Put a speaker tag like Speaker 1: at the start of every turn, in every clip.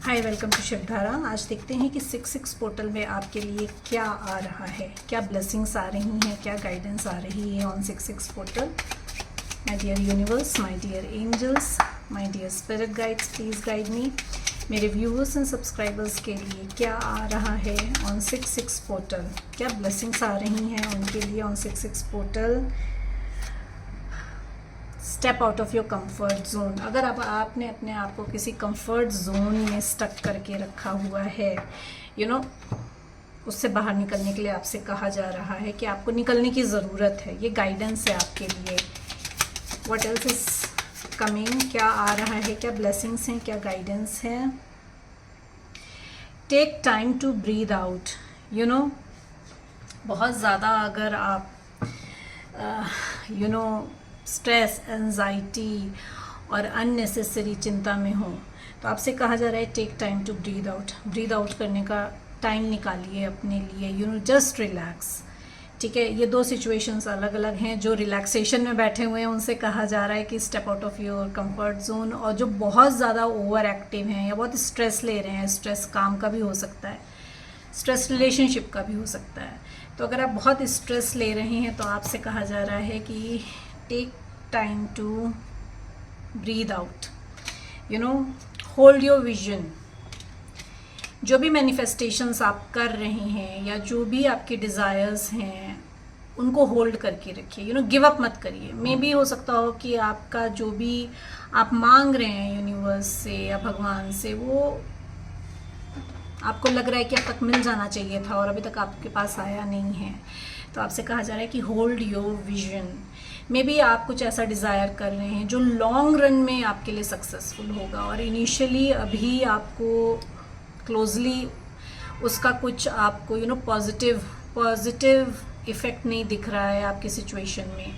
Speaker 1: Hi, welcome to Shivdhara. आज देखते हैं कि 66 पोर्टल में आपके लिए क्या आ रहा है, क्या ब्लेसिंग्स आ रही हैं, क्या गाइडेंस आ रही है on 66 portal. My dear universe, my dear angels, my dear spirit guides, please guide me. मेरे व्यूअर्स एंड सब्सक्राइबर्स के लिए क्या आ रहा है ऑन 66 पोर्टल, क्या ब्लेसिंग्स आ रही हैं उनके लिए on 66 portal. Step out of your comfort zone. अगर अब आपने अपने आप को किसी कंफर्ट जोन में स्टक करके रखा हुआ है, उससे बाहर निकलने के लिए आपसे कहा जा रहा है कि आपको निकलने की ज़रूरत है। ये गाइडेंस है आपके लिए। व्हाट एल्स इज कमिंग, क्या आ रहा है, क्या ब्लेसिंग्स हैं, क्या गाइडेंस है। Take time to breathe out. बहुत ज़्यादा अगर आप स्ट्रेस, एंजाइटी और अननेसेसरी चिंता में हो तो आपसे कहा जा रहा है take time to breathe out. Breathe out करने का टाइम निकालिए अपने लिए। Just relax. ठीक है, ये दो सिचुएशंस अलग अलग हैं। जो रिलैक्सेशन में बैठे हुए हैं उनसे कहा जा रहा है कि step out of your comfort zone, और जो बहुत ज़्यादा ओवर एक्टिव हैं या बहुत स्ट्रेस ले रहे हैं, स्ट्रेस काम का भी हो सकता है, स्ट्रेस रिलेशनशिप का भी हो सकता है। तो अगर आप बहुत स्ट्रेस ले रहे हैं तो आपसे कहा जा रहा है कि take time to breathe out. Hold your vision. जो भी मैनिफेस्टेशंस आप कर रहे हैं या जो भी आपके डिज़ायर्स हैं उनको होल्ड करके रखिए। गिव अप मत करिए। मे बी हो सकता हो कि आपका जो भी आप मांग रहे हैं यूनिवर्स से या भगवान से, वो आपको लग रहा है कि अब तक मिल जाना चाहिए था और अभी तक आपके पास आया नहीं है। तो आपसे कहा जा रहा है कि hold your vision. May be आप कुछ ऐसा डिज़ायर कर रहे हैं जो लॉन्ग रन में आपके लिए सक्सेसफुल होगा, और इनिशियली अभी आपको क्लोजली उसका कुछ आपको पॉजिटिव इफ़ेक्ट नहीं दिख रहा है आपकी सिचुएशन में।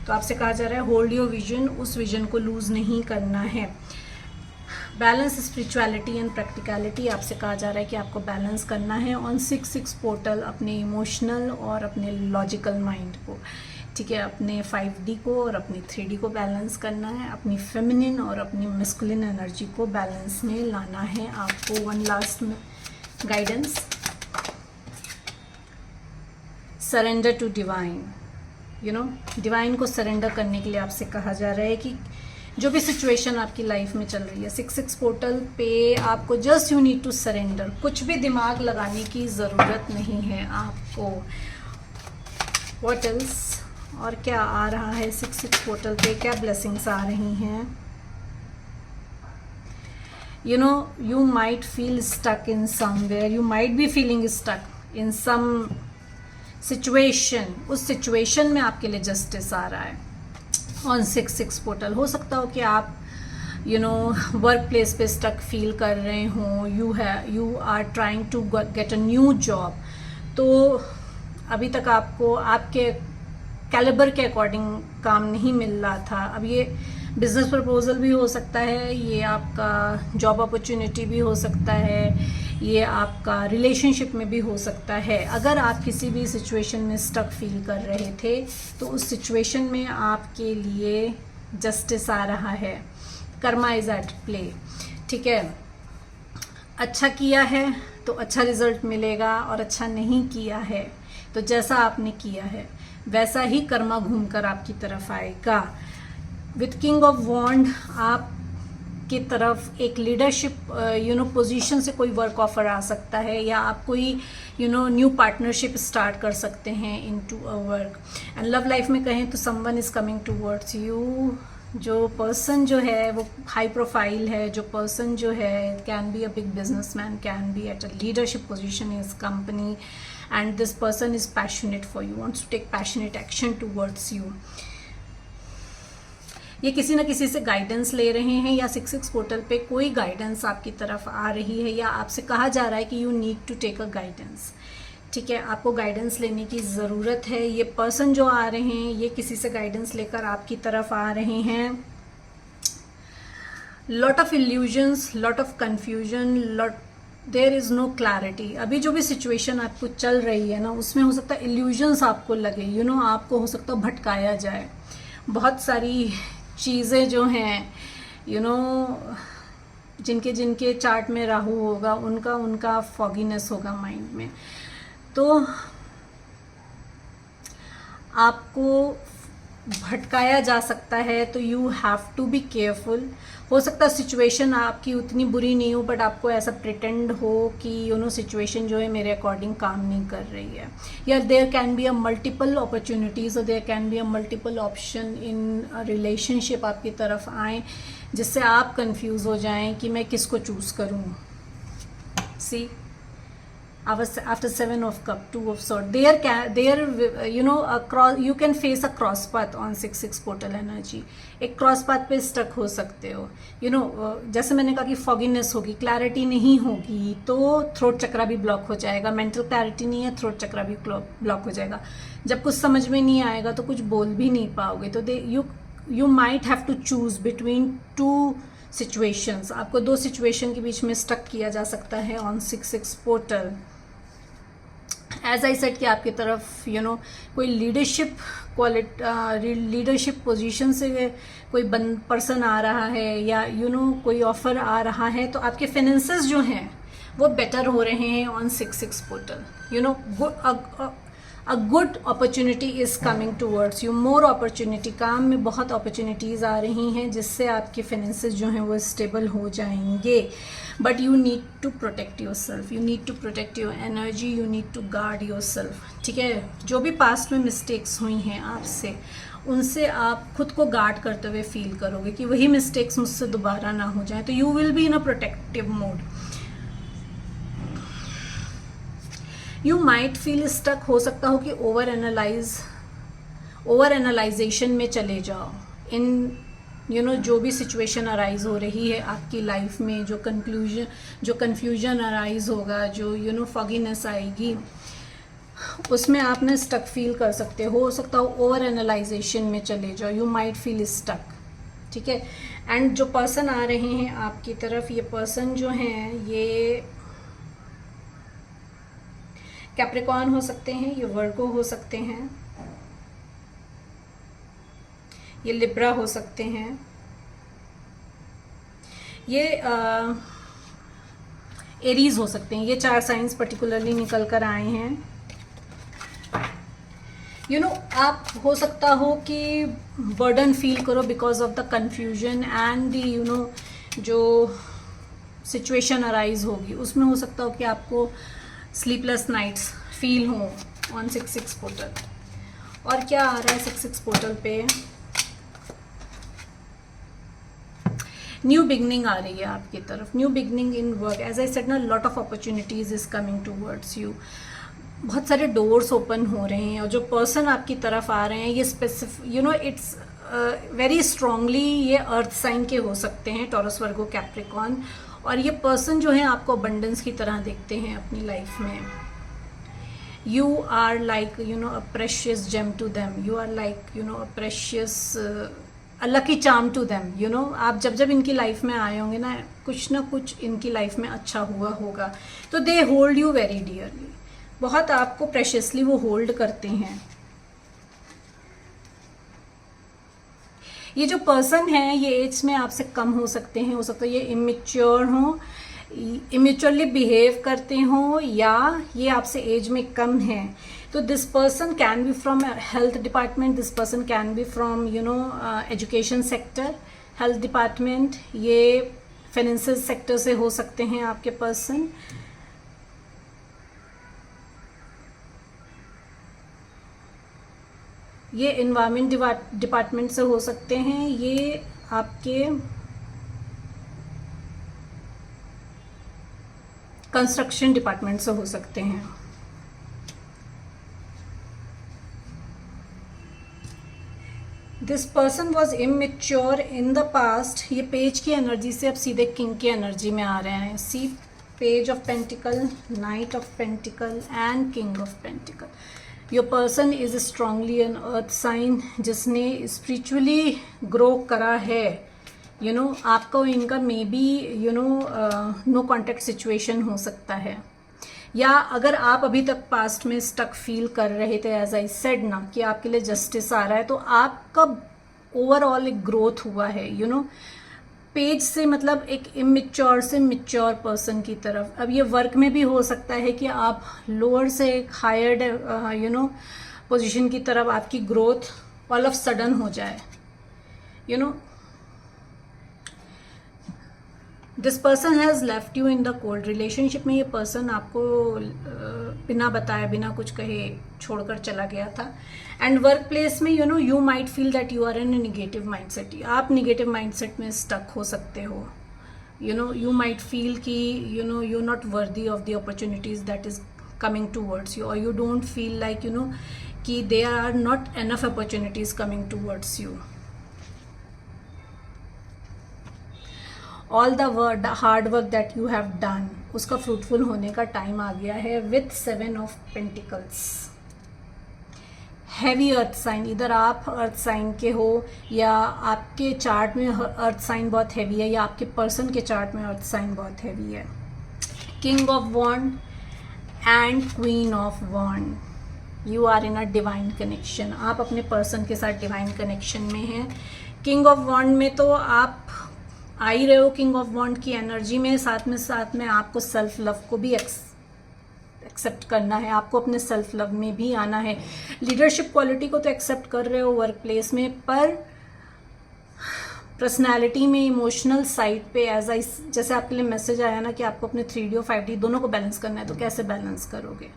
Speaker 1: तो आपसे कहा जा रहा है होल्ड योर विजन। उस विजन को लूज़ नहीं करना है। Balance spirituality and practicality. आपसे कहा जा रहा है कि आपको बैलेंस करना है ऑन 66 पोर्टल, अपने इमोशनल और अपने लॉजिकल माइंड को। ठीक है, अपने 5D को और अपनी 3D को बैलेंस करना है। अपनी फेमिनिन और अपनी मैस्कुलिन एनर्जी को बैलेंस में लाना है आपको। वन लास्ट में guidance, surrender to divine. Divine को सरेंडर करने के लिए आपसे कहा जा रहा है कि जो भी सिचुएशन आपकी लाइफ में चल रही है, 66 पोर्टल पे आपको just you need to surrender. कुछ भी दिमाग लगाने की ज़रूरत नहीं है आपको। व्हाट एल्स, और क्या आ रहा है 66 पोर्टल पे, क्या ब्लेसिंग्स आ रही हैं। You might feel stuck in somewhere. You might be feeling stuck in some situation. उस सिचुएशन में आपके लिए जस्टिस आ रहा है ऑन 66 पोर्टल। हो सकता हो कि आप वर्क प्लेस पे स्टक फील कर रहे हो। You are trying to get a new job. तो अभी तक आपको आपके कैलिबर के अकॉर्डिंग काम नहीं मिल रहा था। अब ये बिजनेस प्रपोजल भी हो सकता है, ये आपका जॉब अपॉर्चुनिटी भी हो सकता है, ये आपका रिलेशनशिप में भी हो सकता है। अगर आप किसी भी सिचुएशन में स्टक फील कर रहे थे तो उस सिचुएशन में आपके लिए जस्टिस आ रहा है। Karma is at play. ठीक है, अच्छा किया है तो अच्छा रिजल्ट मिलेगा, और अच्छा नहीं किया है तो जैसा आपने किया है वैसा ही कर्मा घूमकर आपकी तरफ आएगा। विथ किंग ऑफ वॉन्ड आप की तरफ एक लीडरशिप पोजीशन से कोई वर्क ऑफर आ सकता है, या आप कोई न्यू पार्टनरशिप स्टार्ट कर सकते हैं into a work. And love life में कहें तो someone is coming towards you. जो पर्सन जो है वो हाई प्रोफाइल है। जो पर्सन जो है can be a big businessman, can be at a leadership position in his company, and this person is passionate for you, wants to take passionate action towards you. ये किसी न किसी से guidance ले रहे हैं, या 66 पोर्टल पे कोई गाइडेंस आपकी तरफ आ रही है, या आपसे कहा जा रहा है कि you need to take a guidance. ठीक है, आपको गाइडेंस लेने की ज़रूरत है। ये पर्सन जो आ रहे हैं ये किसी से गाइडेंस लेकर आपकी तरफ आ रहे हैं। Lot of illusions, lot of confusion, there is no clarity. अभी जो भी सिचुएशन आपको चल रही है ना, उसमें हो सकता है इल्यूजन्स आपको लगे। आपको हो सकता है भटकाया जाए। बहुत सारी चीज़ें जो हैं जिनके जिनके चार्ट में राहु होगा उनका उनका फॉगीनेस होगा माइंड में। तो आपको भटकाया जा सकता है, तो you have to be careful. हो सकता है सिचुएशन आपकी उतनी बुरी नहीं हो, बट आपको ऐसा प्रिटेंड हो कि सिचुएशन जो है मेरे अकॉर्डिंग काम नहीं कर रही है, या there can be a multiple opportunities और there can be a multiple option in relationship आपकी तरफ आए, जिससे आप कंफ्यूज हो जाएं कि मैं किसको चूज़ करूं। सी after 7 of cup, 2 of sword, you can face a cross path on 6-6 portal energy। एक क्रॉस पाथ पे स्टक हो सकते हो, जैसे मैंने कहा कि फॉगिनेस होगी, क्लैरिटी नहीं होगी, तो थ्रोट चक्रा भी ब्लॉक हो जाएगा। मेंटल क्लैरिटी नहीं है, थ्रोट चक्रा भी ब्लॉक हो जाएगा। जब कुछ समझ में नहीं आएगा तो कुछ बोल भी नहीं पाओगे। तो you might have to choose between 2 situations. आपको 2 सिचुएशन के बीच में स्टक किया जा सकता है on 6-6 portal. As I said कि आपकी तरफ कोई लीडरशिप लीडरशिप पोजीशन से कोई पर्सन आ रहा है, या कोई ऑफर आ रहा है, तो आपके फाइनेंसेस जो हैं वो बेटर हो रहे हैं on 6-6 portal. A good opportunity is coming towards you, more opportunity. काम में बहुत अपॉर्चुनिटीज़ आ रही हैं जिससे आपके फाइनेंसेस जो हैं वो स्टेबल हो जाएंगे। But you need to protect yourself, you need to protect your energy, you need to guard yourself. ठीक है, जो भी पास्ट में मिस्टेक्स हुई हैं आपसे, उनसे आप खुद को गार्ड करते हुए फील करोगे कि वही मिस्टेक्स मुझसे दोबारा ना हो जाए, तो you will be in a protective mode. You might feel stuck, हो सकता हो कि ओवर एनालाइजेशन में चले जाओ इन जो भी सिचुएशन अराइज हो रही है आपकी लाइफ में, जो कन्फ्यूजन अराइज होगा, जो फॉगीनेस आएगी, उसमें आप ना स्टक फील कर सकते हो सकता हो ओवर एनालाइजेशन में चले जाओ। You might feel stuck. ठीक है, एंड जो पर्सन आ रहे हैं आपकी तरफ, ये पर्सन जो हैं ये कैप्रिकॉर्न हो सकते हैं, ये वर्गो हो सकते हैं, ये लिब्रा हो सकते हैं, ये एरीज हो सकते हैं। ये 4 साइंस पर्टिकुलरली निकल कर आए हैं। आप हो सकता हो कि बर्डन फील करो because of the confusion and जो सिचुएशन अराइज होगी, उसमें हो सकता हो कि आपको स्लीपलेस नाइट्स फील हो ऑन 6-6 पोर्टल। और क्या आ रहा है 6-6 पोर्टल पे? न्यू बिगनिंग आ रही है आपकी तरफ, new beginning in work. As I said ना, lot of opportunities is coming towards you. बहुत सारे डोर्स ओपन हो रहे हैं, और जो पर्सन आपकी तरफ आ रहे हैं ये स्पेसिफिक इट्स वेरी स्ट्रांगली ये अर्थ साइन के हो सकते हैं, टॉरस, वर्गो, कैप्रिकॉर्न। और ये पर्सन जो है आपको अबंडेंस की तरह देखते हैं अपनी लाइफ में। You are like a precious gem to them, you are like a precious a lucky charm to them. आप जब इनकी लाइफ में आए होंगे ना कुछ इनकी लाइफ में अच्छा हुआ होगा, तो they hold you very dearly. बहुत आपको प्रेशियसली वो होल्ड करते हैं। ये जो पर्सन है ये एज में आपसे कम हो सकते हैं, हो सकता है ये इमेच्योर हो, इमेच्योरली बिहेव करते हो, या ये आपसे एज में कम है। तो this person can be from health department, this person can be from education sector, health department, ये फाइनेंशियल सेक्टर से हो सकते हैं आपके पर्सन। ये एनवायरमेंट डिपार्टमेंट से हो सकते हैं, ये आपके कंस्ट्रक्शन डिपार्टमेंट से हो सकते हैं। This person was immature in the past. ये पेज की एनर्जी से अब सीधे किंग की एनर्जी में आ रहे हैं। See page of pentacles, knight of pentacles and king of pentacles. Your person is strongly an earth sign, जिसने स्पिरिचुअली ग्रो करा है। आपका इनका may be no contact situation हो सकता है, या अगर आप अभी तक पास्ट में स्टक फील कर रहे थे, एज आई सेड ना कि आपके लिए जस्टिस आ रहा है, तो आपका ओवरऑल एक ग्रोथ हुआ है। पेज से मतलब एक इमेच्योर से मैच्योर पर्सन की तरफ। अब ये वर्क में भी हो सकता है कि आप लोअर से एक हायर्ड पोजीशन की तरफ आपकी ग्रोथ ऑल ऑफ सडन हो जाए। This person has left you in the cold. Relationship में ये पर्सन आपको बिना बताए बिना कुछ कहे छोड़कर चला गया था। एंड वर्क प्लेस में you might feel that you are in negative mindset. आप निगेटिव माइंडसेट में स्टक हो सकते हो। यू माइट फील कि you not worthy of the opportunities that is coming towards you, और यू डोंट फील लाइक कि there are not enough opportunities coming towards you. All the hard work that you have done, उसका fruitful होने का time आ गया है with 7 of pentacles. Heavy earth sign, इधर आप अर्थ साइन के हो या आपके चार्ट में अर्थ साइन बहुत हैवी है या आपके पर्सन के चार्ट में अर्थ साइन बहुत हैवी है। King of wand and queen of wand, you are in a divine connection. आप अपने पर्सन के साथ डिवाइन कनेक्शन में हैं। किंग ऑफ वॉन्ड में तो आप आ ही रहे हो किंग ऑफ वॉन्ड की एनर्जी में। साथ में आपको सेल्फ लव को भी एक्सेप्ट करना है, आपको अपने सेल्फ लव में भी आना है। लीडरशिप क्वालिटी को तो एक्सेप्ट कर रहे हो वर्क प्लेस में, पर पर्सनालिटी में इमोशनल साइड पे जैसे आपके लिए मैसेज आया ना कि आपको अपने 3D और 5D दोनों को बैलेंस करना है, तो कैसे बैलेंस करोगे?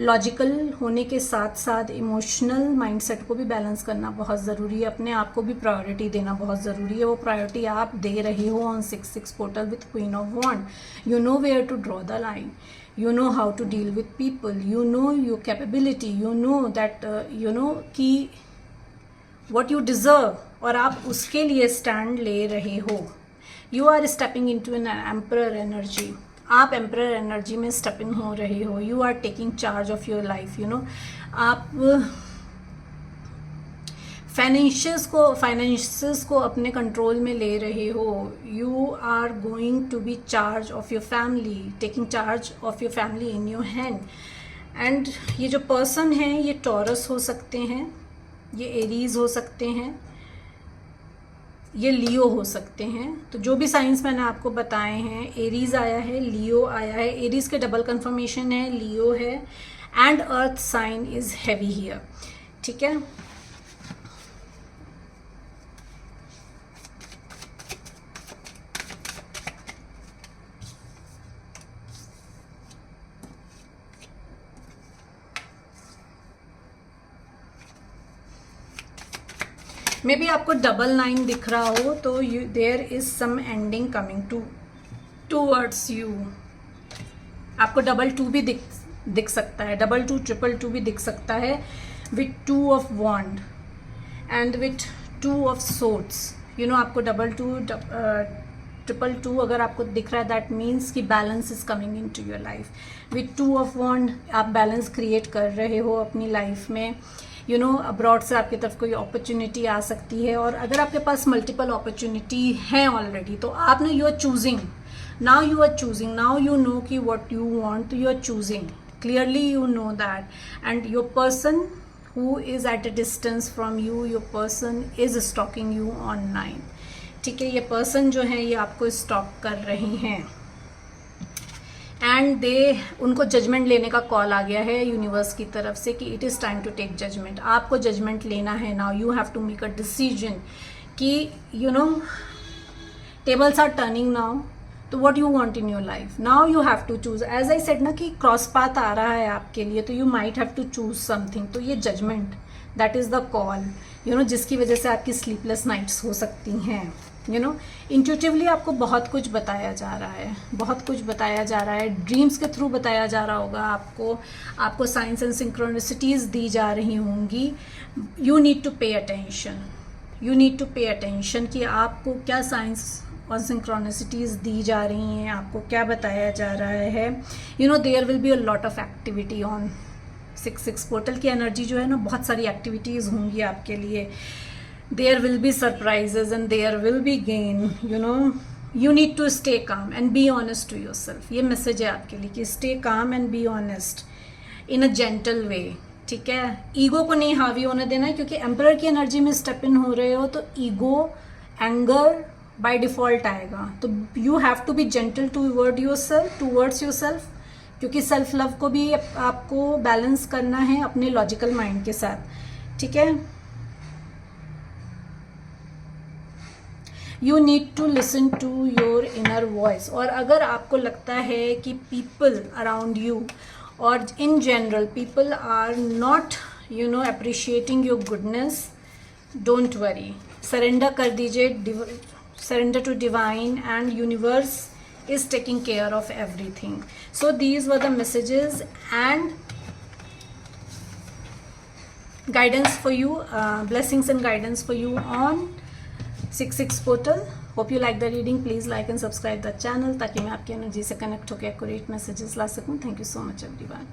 Speaker 1: लॉजिकल होने के साथ साथ इमोशनल माइंडसेट को भी बैलेंस करना बहुत ज़रूरी है। अपने आप को भी प्रायोरिटी देना बहुत ज़रूरी है। वो प्रायोरिटी आप दे रहे हो on 6-6 portal with queen of wand. You know where to draw the line, you know how to deal with people, you know your capability, you know that कि what you deserve, और आप उसके लिए stand ले रहे हो। You are stepping into an emperor energy, आप emperor energy में स्टेपिंग हो रहे हो। You are taking charge of your life. आप फाइनेंसेस को अपने कंट्रोल में ले रहे हो। You are going to be charge of your family, taking charge of your family in your hand. And ये जो पर्सन है ये टॉरस हो सकते हैं, ये एरीज हो सकते हैं, ये लियो हो सकते हैं। तो जो भी साइंस मैंने आपको बताए हैं, एरीज आया है, लियो आया है, एरीज के डबल कंफर्मेशन है, लियो है, and earth sign is heavy here. ठीक है, मे बी आपको डबल 9 दिख रहा हो तो there is some ending coming towards you. आपको 2 भी दिख सकता है, 2 2 भी दिख सकता है, with 2 of wand and with 2 of swords. आपको 2 2 अगर आपको दिख रहा है, दैट मीन्स कि balance is coming into your life. With 2 of wand आप बैलेंस क्रिएट कर रहे हो अपनी लाइफ में। अब्रॉड से आपकी तरफ कोई अपॉर्चुनिटी आ सकती है, और अगर आपके पास मल्टीपल अपॉर्चुनिटी है ऑलरेडी तो आप you are choosing, now you know कि what you want, you are choosing clearly, you know that. And your person who is at a distance from you, your person is stalking you online. ठीक है, ये person जो है ये आपको stock कर रही हैं, एंड उनको जजमेंट लेने का कॉल आ गया है यूनिवर्स की तरफ से कि it is time to take judgement. आपको जजमेंट लेना है now, you have to make a decision कि टेबल्स आर टर्निंग नाउ, तो what you want in your life now, you have to choose. As I said ना कि cross path आ रहा है आपके लिए, तो you might have to choose something. तो ये judgement, that is the call, जिसकी वजह से आपकी स्लीपलेस नाइट्स हो सकती हैं। इंट्यूटिवली आपको बहुत कुछ बताया जा रहा है, बहुत कुछ बताया जा रहा है, ड्रीम्स के थ्रू बताया जा रहा होगा आपको साइंस एंड सिंक्रोनिसिटीज दी जा रही होंगी। You need to pay attention, कि आपको क्या साइंस और सिंक्रोनिसिटीज दी जा रही हैं, आपको क्या बताया जा रहा है। There will be a lot of activity on 6-6 portal की एनर्जी जो है ना, बहुत सारी एक्टिविटीज होंगी आपके लिए। There will be surprises and there will be gain, you need to stay calm and be honest to yourself। ये मैसेज है आपके लिए कि stay calm and be honest in a gentle way। ठीक है, ईगो को नहीं हावी होने देना है, क्योंकि एम्परर की एनर्जी में स्टेप इन हो रहे हो, तो ईगो, एंगर, बाय डिफ़ॉल्ट आएगा। तो you have to be gentle towards yourself, क्योंकि सेल्फ लव को भी आपको बैलेंस करना है अपने लॉजिकल माइंड के साथ, ठीक है। You need to listen to your inner voice. और अगर आपको लगता है कि पीपल अराउंड यू और in general people are not appreciating your goodness, don't worry, surrender कर दीजिए, surrender to divine and universe is taking care of everything. So these were the messages and guidance for you, blessings and guidance for you on 6/6 portal. Hope you like the reading. Please like and subscribe the channel ताकि मैं आपकी energy से connect होकर accurate messages ला सकूं. Thank you so much everyone.